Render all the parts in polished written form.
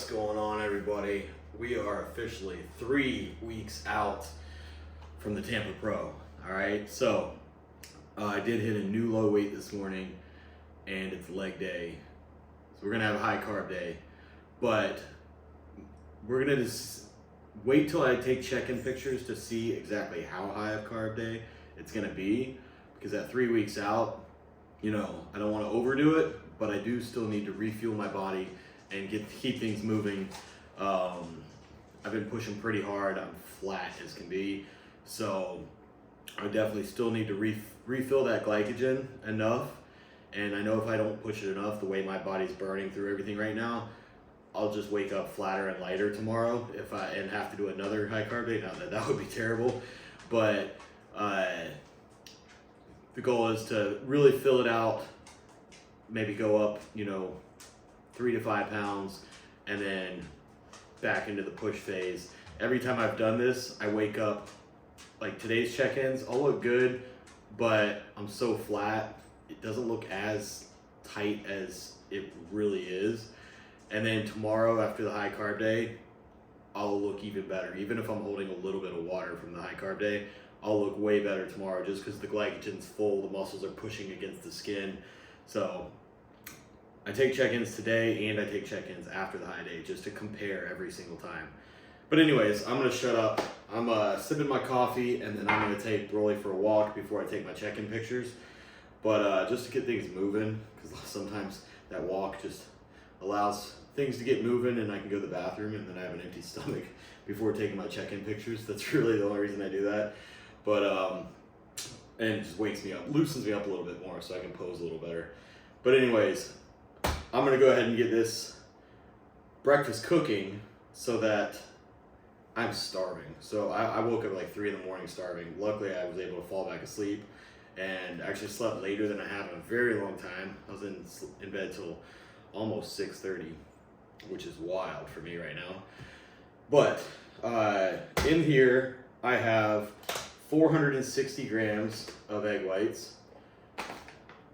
going on, everybody? We are officially 3 weeks out from the Tampa Pro. All right, so I did hit a new low weight this morning, and it's leg day, so we're gonna have a high carb day. But we're gonna just wait till I take check-in pictures to see exactly how high of carb day it's gonna be, because at 3 weeks out, I don't want to overdo it, but I do still need to refuel my body and keep things moving. I've been pushing pretty hard. I'm flat as can be, so I definitely still need to refill that glycogen enough. And I know if I don't push it enough, the way my body's burning through everything right now, I'll just wake up flatter and lighter tomorrow and have to do another high carb day. Now that would be terrible, but the goal is to really fill it out, maybe go up 3 to 5 pounds, and then back into the push phase. Every time I've done this, I wake up, like today's check-ins, I'll look good, but I'm so flat, it doesn't look as tight as it really is. And then tomorrow, after the high carb day, I'll look even better. Even if I'm holding a little bit of water from the high carb day, I'll look way better tomorrow, just because the glycogen's full, the muscles are pushing against the skin. So I take check-ins today, and I take check-ins after the high day, just to compare every single time. But anyways, I'm gonna shut up. I'm sipping my coffee, and then I'm gonna take Broly for a walk before I take my check-in pictures. But just to get things moving, because sometimes that walk just allows things to get moving, and I can go to the bathroom, and then I have an empty stomach before taking my check-in pictures. That's really the only reason I do that. But and it just wakes me up, loosens me up a little bit more, so I can pose a little better. But anyways, I'm gonna go ahead and get this breakfast cooking so that I'm starving. So I woke up like 3 in the morning starving. Luckily, I was able to fall back asleep and actually slept later than I have in a very long time. I was in bed till almost 6:30, which is wild for me right now. But in here, I have 460 grams of egg whites,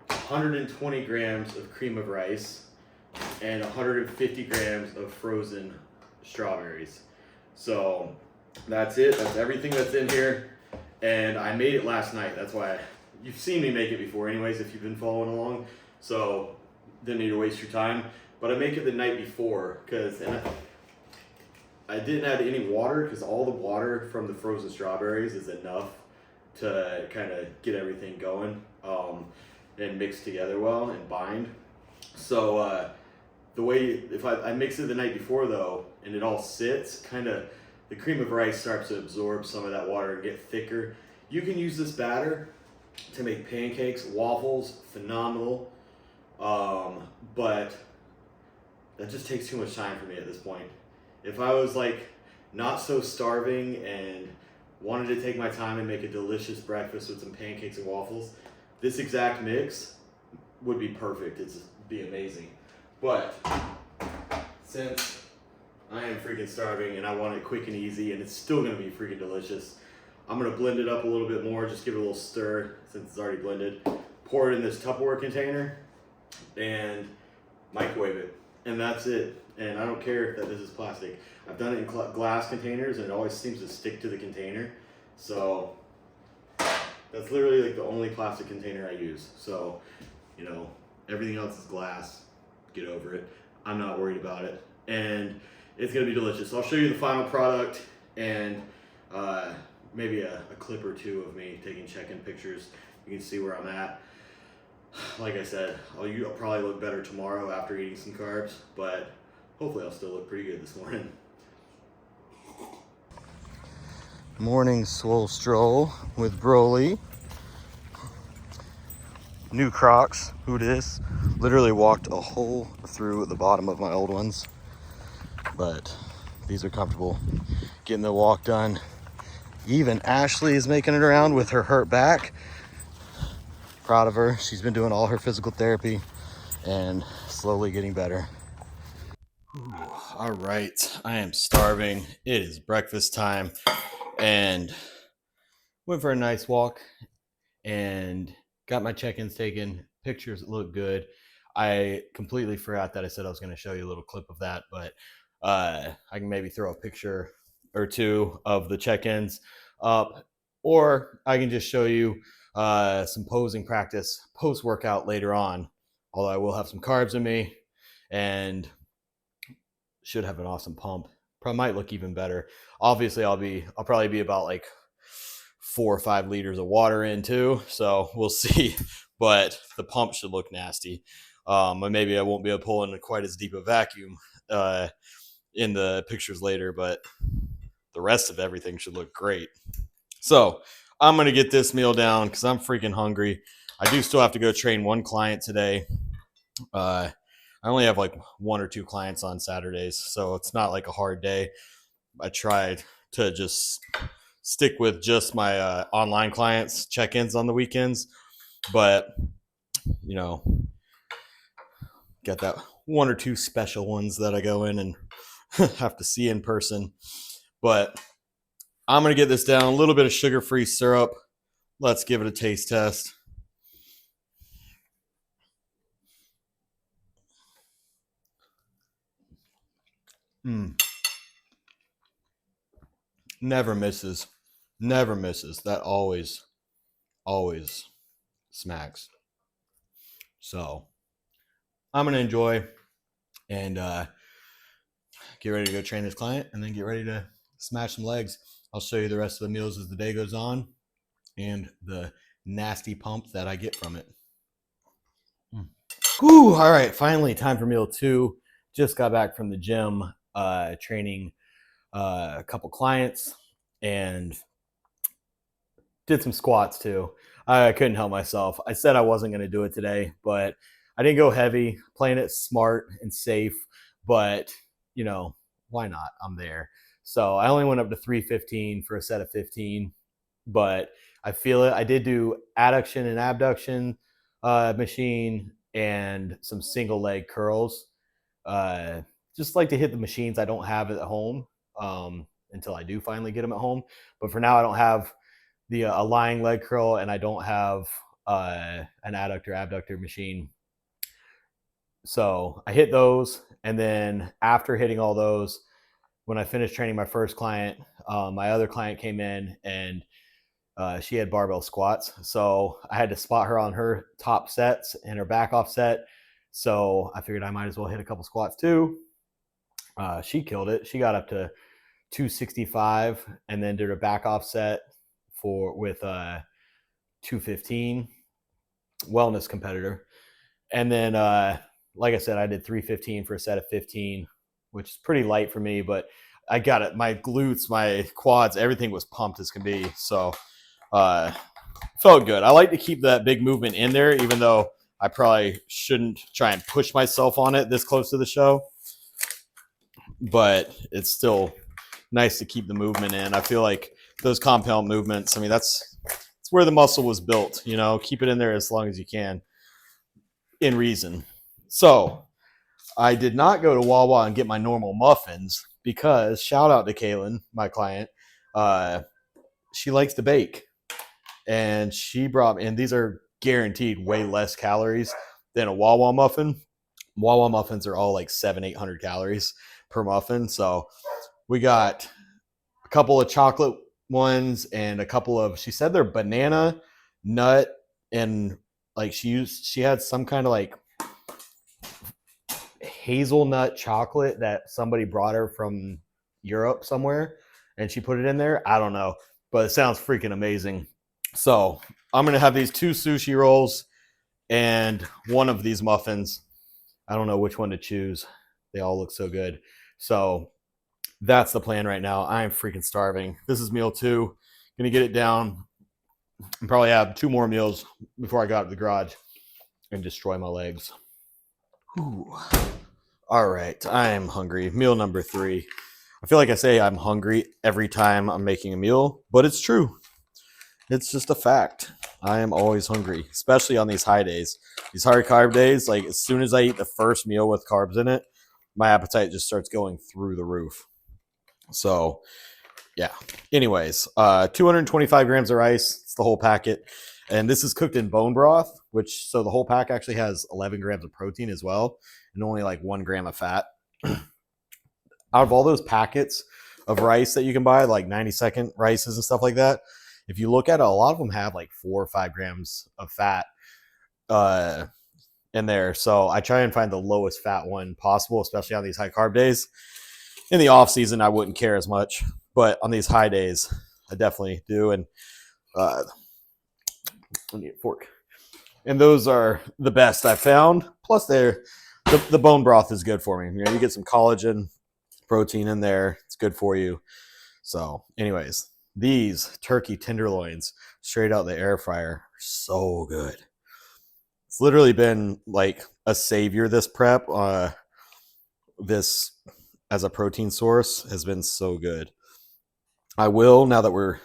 120 grams of cream of rice, and 150 grams of frozen strawberries. So that's it. That's everything that's in here. And I made it last night. That's why you've seen me make it before anyways, if you've been following along. So didn't need to waste your time. But I make it the night before, because I didn't add any water, because all the water from the frozen strawberries is enough to kind of get everything going and mix together well and bind. So the way, if I mix it the night before though, and it all sits, kind of the cream of rice starts to absorb some of that water and get thicker. You can use this batter to make pancakes, waffles, phenomenal. But that just takes too much time for me at this point. If I was like not so starving and wanted to take my time and make a delicious breakfast with some pancakes and waffles, this exact mix would be perfect. It'd be amazing. But since I am freaking starving and I want it quick and easy, and it's still gonna be freaking delicious, I'm gonna blend it up a little bit more, just give it a little stir since it's already blended. Pour it in this Tupperware container and microwave it, and that's it. And I don't care that this is plastic. I've done it in glass containers, and it always seems to stick to the container. So that's literally like the only plastic container I use. So, everything else is glass. Get over it. I'm not worried about it. And it's gonna be delicious. So I'll show you the final product and maybe a clip or two of me taking check-in pictures. You can see where I'm at. Like I said, I'll probably look better tomorrow after eating some carbs, but hopefully I'll still look pretty good this morning. Morning swole stroll with Broly. New Crocs, who dis? Literally walked a hole through the bottom of my old ones, but these are comfortable. Getting the walk done. Even Ashley is making it around with her hurt back. Proud of her. She's been doing all her physical therapy and slowly getting better. All right, I am starving. It is breakfast time, and went for a nice walk and got my check-ins taken. Pictures look good. I completely forgot that I said I was going to show you a little clip of that, but I can maybe throw a picture or two of the check-ins up, or I can just show you some posing practice post-workout later on. Although I will have some carbs in me and should have an awesome pump. Probably might look even better. Obviously, I'll probably be about like 4 or 5 liters of water in too, so we'll see. But the pump should look nasty. And maybe I won't be able to pull in quite as deep a vacuum in the pictures later, but the rest of everything should look great. So I'm gonna get this meal down because I'm freaking hungry. I do still have to go train one client today. I only have like 1 or 2 clients on Saturdays, so it's not like a hard day. I tried to just stick with just my online clients check-ins on the weekends, but you know, got that 1 or 2 special ones that I go in and have to see in person. But I'm gonna get this down. A little bit of sugar-free syrup. Let's give it a taste test. Never misses. Never misses. That always smacks. So I'm gonna enjoy and get ready to go train this client, and then get ready to smash some legs. I'll show you the rest of the meals as the day goes on, and the nasty pump that I get from it. Whew, all right, finally time for meal 2. Just got back from the gym, training a couple clients, and did some squats too. I couldn't help myself. I said I wasn't going to do it today, but I didn't go heavy, playing it smart and safe. But, you know, why not? I'm there. So I only went up to 315 for a set of 15, but I feel it. I did do adduction and abduction machine and some single leg curls. Just like to hit the machines I don't have at home until I do finally get them at home. But for now, I don't have the a lying leg curl, and I don't have an adductor abductor machine. So I hit those, and then after hitting all those, when I finished training my first client, my other client came in, and she had barbell squats. So I had to spot her on her top sets and her back off set. So I figured I might as well hit a couple squats too. She killed it. She got up to 265 and then did her back off set with 215. Wellness competitor. And then like I said, I did 315 for a set of 15, which is pretty light for me, but I got it. My glutes, my quads, everything was pumped as can be. So felt good. I like to keep that big movement in there, even though I probably shouldn't try and push myself on it this close to the show. But it's still nice to keep the movement in. I feel like those compound movements, I mean, that's where the muscle was built, you know, keep it in there as long as you can in reason. So I did not go to Wawa and get my normal muffins because, shout out to Kaylin, my client, she likes to bake. And she brought, and these are guaranteed way less calories than a Wawa muffin. Wawa muffins are all like 700-800 calories per muffin. So we got a couple of chocolate ones and a couple of, she said they're banana, nut, and like she had some kind of like hazelnut chocolate that somebody brought her from Europe somewhere, and she put it in there. I don't know, but it sounds freaking amazing. So I'm going to have these 2 sushi rolls and one of these muffins. I don't know which one to choose. They all look so good. So that's the plan right now. I am freaking starving. This is meal 2. Going to get it down and probably have 2 more meals before I go out to the garage and destroy my legs. Ooh. All right. I am hungry. Meal number 3. I feel like I say I'm hungry every time I'm making a meal, but it's true. It's just a fact. I am always hungry, especially on these high days. These high carb days, like as soon as I eat the first meal with carbs in it, my appetite just starts going through the roof. So, yeah. Anyways, 225 grams of rice. It's the whole packet. And this is cooked in bone broth, so the whole pack actually has 11 grams of protein as well, and only like 1 gram of fat. out of all those packets of rice that you can buy, like 90-second rices and stuff like that, if you look at it, a lot of them have like 4 or 5 grams of fat in there. So I try and find the lowest fat one possible, especially on these high carb days. In the off season, I wouldn't care as much, but on these high days, I definitely do. And I need a fork. And those are the best I've found. Plus, the bone broth is good for me. You know, you get some collagen, protein in there. It's good for you. So, anyways, these turkey tenderloins straight out the air fryer are so good. It's literally been like a savior. This prep, this as a protein source has been so good. I will, now that we're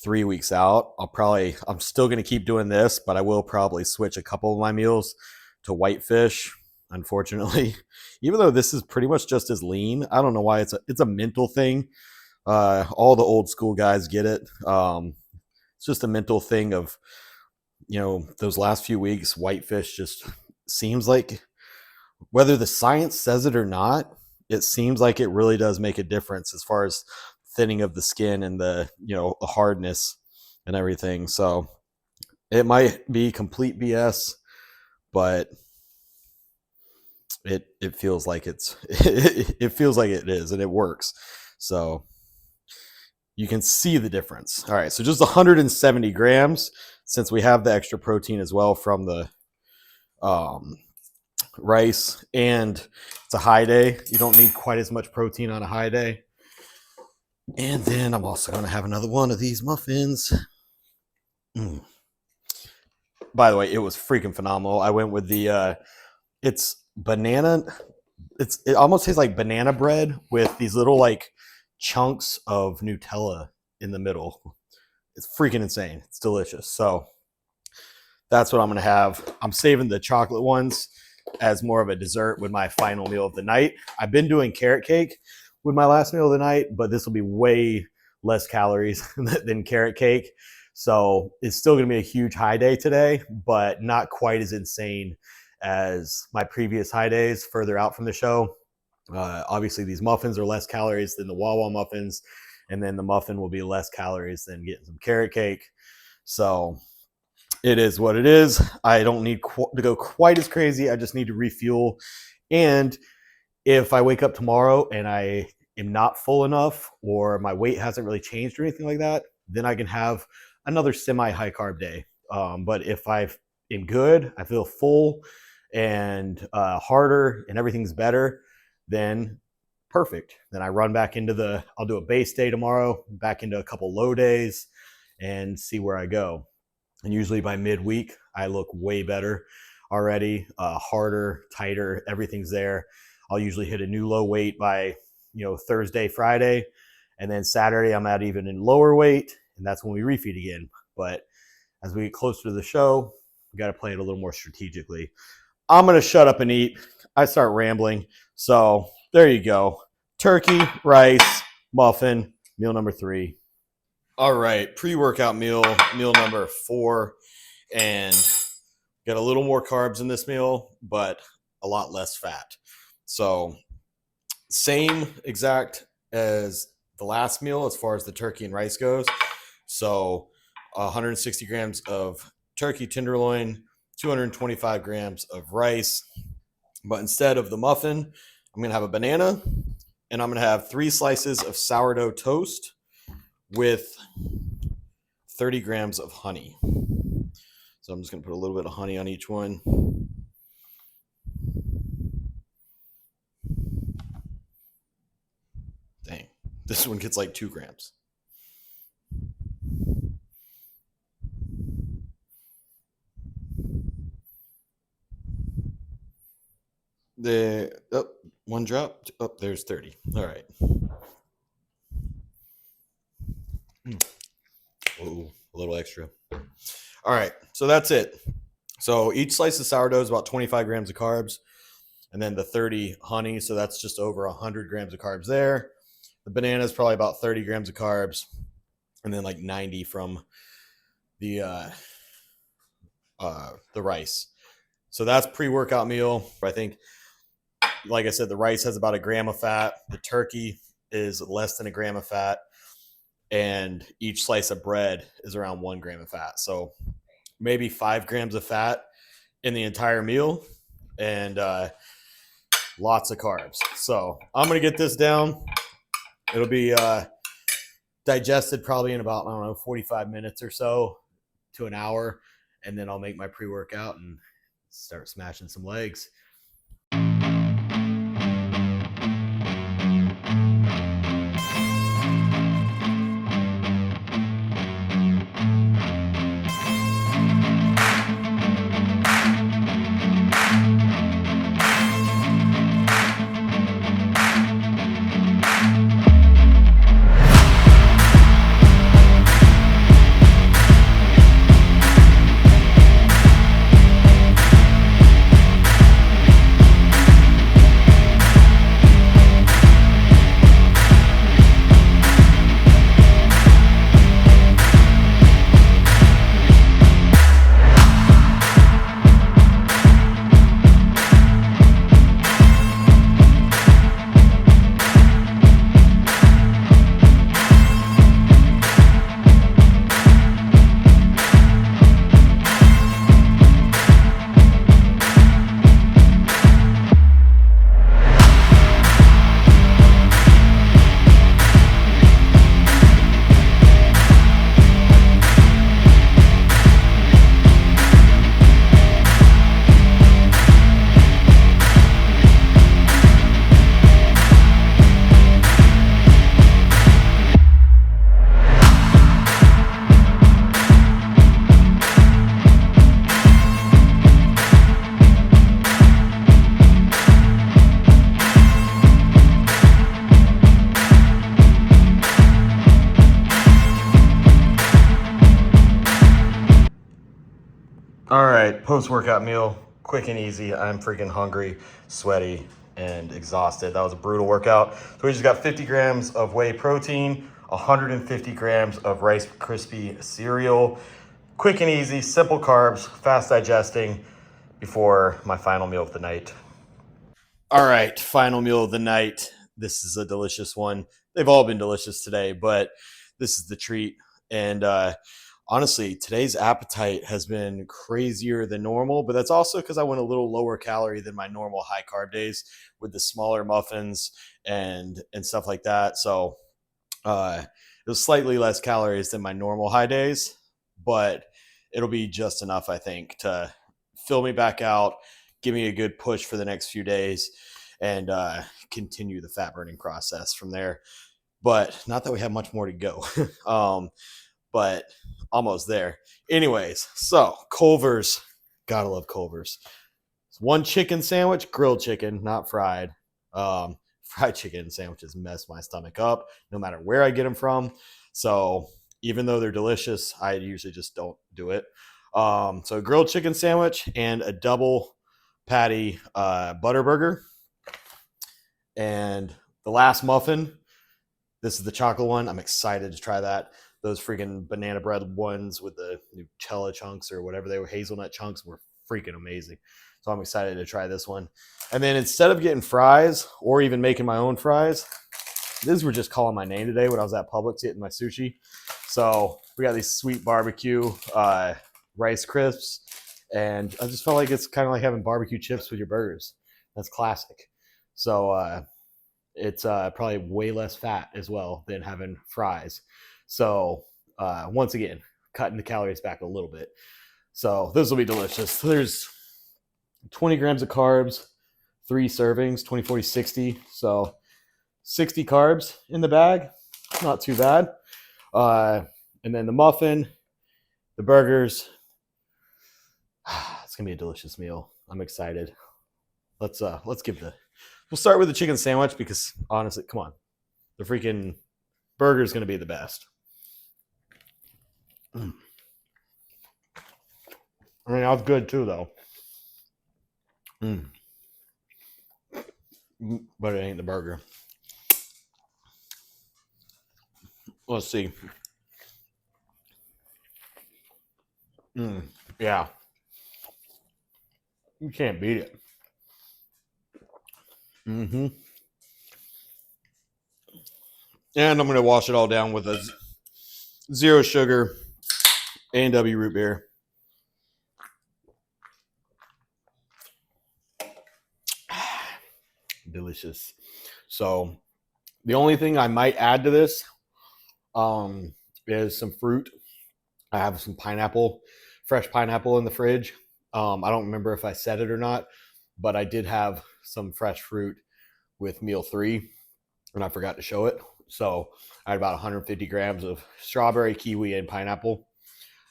3 weeks out, I'm still going to keep doing this, but I will probably switch a couple of my meals to whitefish, unfortunately. Even though this is pretty much just as lean, I don't know why. It's a mental thing. All the old school guys get it. It's just a mental thing of, you know, those last few weeks, whitefish just seems like, whether the science says it or not, it seems like it really does make a difference as far as thinning of the skin and the, you know, the hardness and everything. So it might be complete BS, but it feels like it feels like it is, and it works. So you can see the difference. All right, so just 170 grams, since we have the extra protein as well from the rice, and it's a high day. You don't need quite as much protein on a high day. And then I'm also going to have another one of these muffins. By the way, it was freaking phenomenal. I went with the it's banana. It almost tastes like banana bread with these little like chunks of Nutella in the middle. It's freaking insane. It's delicious. So that's what I'm going to have. I'm saving the chocolate ones as more of a dessert with my final meal of the night. I've been doing carrot cake with my last meal of the night, but this will be way less calories than carrot cake. So it's still going to be a huge high day today, but not quite as insane as my previous high days further out from the show. Obviously, these muffins are less calories than the Wawa muffins, and then the muffin will be less calories than getting some carrot cake. So it is what it is. I don't need to go quite as crazy. I just need to refuel. And if I wake up tomorrow and I am not full enough, or my weight hasn't really changed or anything like that, then I can have another semi-high carb day. But if I am good, I feel full and harder and everything's better, then perfect. Then I run back into I'll do a base day tomorrow, back into a couple low days, and see where I go. And usually by midweek, I look way better already, harder, tighter, everything's there. I'll usually hit a new low weight by, you know, Thursday, Friday, and then Saturday I'm at even in lower weight, and that's when we refeed again. But as we get closer to the show, we got to play it a little more strategically. I'm going to shut up and eat. I start rambling. So there you go. Turkey, rice, muffin, meal number 3. All right, pre-workout meal number 4, and got a little more carbs in this meal, but a lot less fat. So same exact as the last meal as far as the turkey and rice goes. So 160 grams of turkey tenderloin, 225 grams of rice. But instead of the muffin, I'm going to have a banana, and I'm going to have 3 slices of sourdough toast with 30 grams of honey. So I'm just going to put a little bit of honey on each one. Dang, this one gets like 2 grams. One drop. Oh, there's 30. All right. Oh, a little extra. All right, so that's it. So each slice of sourdough is about 25 grams of carbs, and then the 30 honey, so that's just over 100 grams of carbs there. The banana is probably about 30 grams of carbs, and then like 90 from the rice. So that's pre-workout meal. I think like I said, the rice has about 1 gram of fat. The turkey is less than 1 gram of fat. And each slice of bread is around 1 gram of fat. So maybe 5 grams of fat in the entire meal, and lots of carbs. So I'm going to get this down. It'll be digested probably in about, I don't know, 45 minutes or so to an hour. And then I'll make my pre-workout and start smashing some legs. All right, post-workout meal, quick and easy. I'm freaking hungry, sweaty, and exhausted. That was a brutal workout. So we just got 50 grams of whey protein, 150 grams of Rice Krispie cereal. Quick and easy, simple carbs, fast digesting before my final meal of the night. All right, final meal of the night. This is a delicious one. They've all been delicious today, but this is the treat. And honestly, today's appetite has been crazier than normal, but that's also because I went a little lower calorie than my normal high carb days with the smaller muffins and stuff like that. So it was slightly less calories than my normal high days, but it'll be just enough, I think, to fill me back out, give me a good push for the next few days, and continue the fat burning process from there. But not that we have much more to go. But almost there. Anyways, so Culver's, gotta love Culver's. It's 1 chicken sandwich, grilled chicken, not fried. Fried chicken sandwiches mess my stomach up no matter where I get them from. So even though they're delicious, I usually just don't do it. So grilled chicken sandwich and a double patty butter burger. And the last muffin, this is the chocolate one. I'm excited to try that. Those freaking banana bread ones with the Nutella chunks or whatever they were, hazelnut chunks, were freaking amazing. So I'm excited to try this one. And then instead of getting fries or even making my own fries, these were just calling my name today when I was at Publix getting my sushi. So we got these sweet barbecue Rice Crisps, and I just felt like it's kind of like having barbecue chips with your burgers. That's classic. So it's probably way less fat as well than having fries. So once again, cutting the calories back a little bit. So this will be delicious. There's 20 grams of carbs, 3 servings, 20, 40, 60. So 60 carbs in the bag. Not too bad. And then the muffin, the burgers. It's going to be a delicious meal. I'm excited. Let's give we'll start with the chicken sandwich because honestly, come on. The freaking burger is going to be the best. I mean, that was good too, though. But it ain't the burger. Let's see. Yeah. You can't beat it. Mm-hmm. And I'm going to wash it all down with a zero sugar A&W root beer. Delicious. So the only thing I might add to this is some fruit. I have some pineapple, fresh pineapple in the fridge. I don't remember if I said it or not, but I did have some fresh fruit with meal 3, and I forgot to show it. So I had about 150 grams of strawberry, kiwi, and pineapple.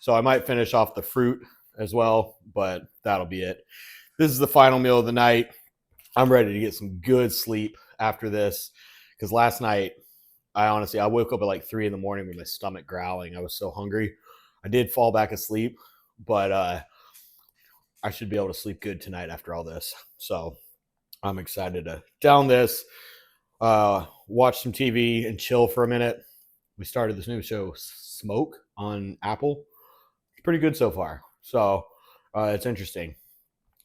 So I might finish off the fruit as well, but that'll be it. This is the final meal of the night. I'm ready to get some good sleep after this, because last night, I woke up at like 3 a.m. with my stomach growling. I was so hungry. I did fall back asleep, but I should be able to sleep good tonight after all this. So I'm excited to down this, watch some TV, and chill for a minute. We started this new show, Smoke, on Apple. It's pretty good so far. So it's interesting.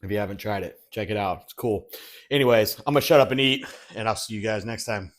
If you haven't tried it, check it out. It's cool. Anyways, I'm going to shut up and eat, and I'll see you guys next time.